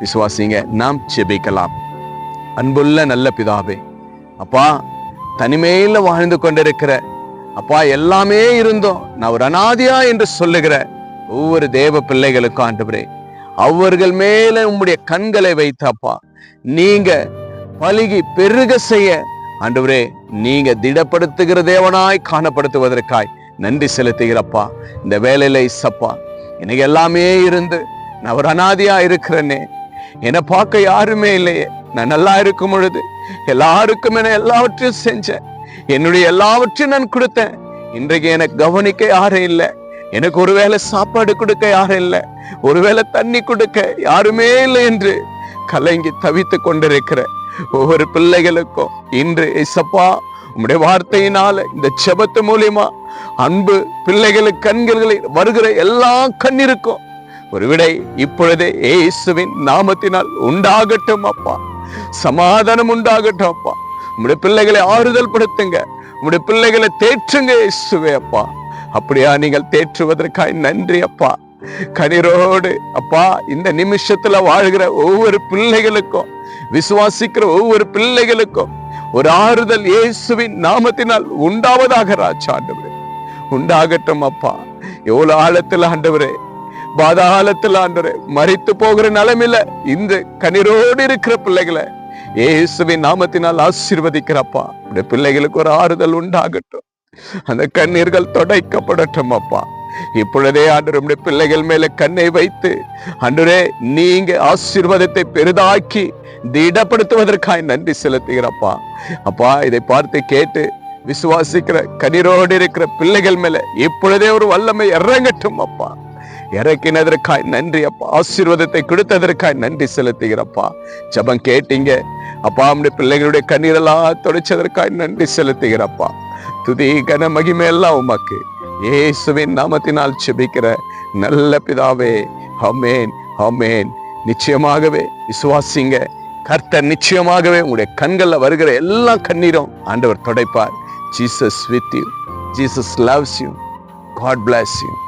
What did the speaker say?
விசுவாசிங்க. நாம் ஜெபிக்கலாம். அன்புள்ள நல்ல பிதாவே, அப்பா, தனிமையில வாழ்ந்து கொண்டிருக்கிற அப்பா, எல்லாமே இருந்தோம் நான் ஒரு அனாதையா என்று சொல்லுகிற ஒவ்வொரு தேவ பிள்ளைகளுக்கும் ஆண்டவரே, அவர்கள் மேல உம்முடைய கண்களை வைத்தப்பா, நீங்க பலுகி பெருக செய்ய ஆண்டவரே, நீங்க திடப்படுத்துகிற தேவனாய் காணப்படுத்துவதற்காய் நன்றி செலுத்துகிறப்பா. இந்த வேலையில இசப்பா, எனக்கு எல்லாமே இருந்து நான் ஒரு அனாதையா இருக்கிறேனே, என்னை பார்க்க யாருமே இல்லையே, நான் நல்லா இருக்கும் பொழுது எல்லாருக்கும் என எல்லாவற்றையும் செஞ்சேன், என்னுடைய எல்லாவற்றையும் நான் கொடுத்தேன், இன்றைக்கு எனக்கு கவனிக்க யாரும் இல்லை, எனக்கு ஒருவேளை சாப்பாடு கொடுக்க யாரும் இல்லை, ஒருவேளை தண்ணி கொடுக்க யாருமே இல்லை என்று கலங்கி தவித்து கொண்டிருக்கிற ஒவ்வொரு பிள்ளைகளுக்கும் இன்று இசப்பா உம்முடைய வார்த்தையினால இந்த ஜெபத்து மூலியமா அன்பு பிள்ளைகளுக்கு கண்களில் வருகிற எல்லா கண்ணீருக்கும் ஒரு விடை இப்பொழுதே இயேசுவின் நாமத்தினால் உண்டாகட்டும் அப்பா. சமாதானம் உண்டாகட்டும் அப்பா. உம்முடைய பிள்ளைகளை ஆறுதல் படுத்துங்க, உம்முடைய பிள்ளைகளை தேற்றுங்க இயேசுவே அப்பா. அப்படியா நீங்கள் தேற்றுவதற்காய் நன்றி அப்பா. கண்ணீரோடு அப்பா இந்த நிமிஷத்துல வாழ்கிற ஒவ்வொரு பிள்ளைகளுக்கும், விசுவாசிக்கிற ஒவ்வொரு பிள்ளைகளுக்கும் ஒரு ஆறுதல் இயேசுவின் நாமத்தினால் உண்டாவதாக ராஜா ஆண்டவரே, உண்டாகட்டும் அப்பா. எவ்வளவு ஆழத்தில் ஆண்டவரே, பாதாளத்தில் ஆண்டவரே, மரித்து போகிற நிலைமையில இந்த கண்ணீரோடு இருக்கிற பிள்ளைகளை இயேசுவின் நாமத்தினால் ஆசீர்வதிக்கிறப்பா. இந்த பிள்ளைகளுக்கு ஒரு ஆறுதல் உண்டாகட்டும், அந்த கண்ணீர்கள் துடைக்கப்படட்டும் அப்பா. இப்பொழுதே ஆண்டவருடைய பிள்ளைகள் மேல கண்ணை வைத்து ஆண்டவரே, நீங்க ஆசீர்வாதத்தை பெரிதாக்கி திடப்படுத்துவதற்காய் நன்றி செலுத்துகிறப்பா. அப்பா, இதை பார்த்து கேட்டு விசுவாசிக்கிற கண்ணீரோடு இருக்கிற பிள்ளைகள் மேல இப்பொழுதே ஒரு வல்லமை இறங்கட்டும் அப்பா. இறக்கினதற்காய் நன்றி அப்பா. ஆசீர்வாதத்தை கொடுத்ததற்காய் நன்றி செலுத்துகிறப்பா. ஜெபம் கேட்டீங்க அப்பா, நம்முடைய பிள்ளைகளுடைய கண்ணீரெல்லாம் துடைச்சதற்காய் நன்றி செலுத்துகிறப்பா. துதி கன மகிமை எல்லாம் உமக்கு இயேசுவின் நாமத்தினால் ஜெபிக்கிற நல்ல பிதாவே, ஆமென், ஆமென். நிச்சயமாகவே விசுவாசிங்க, கர்த்தர் நிச்சயமாகவே உங்களுடைய கண்கள்ல வருகிற எல்லா கண்ணீரும் ஆண்டவர் துடைப்பார். Jesus with you. Jesus loves you. God bless you.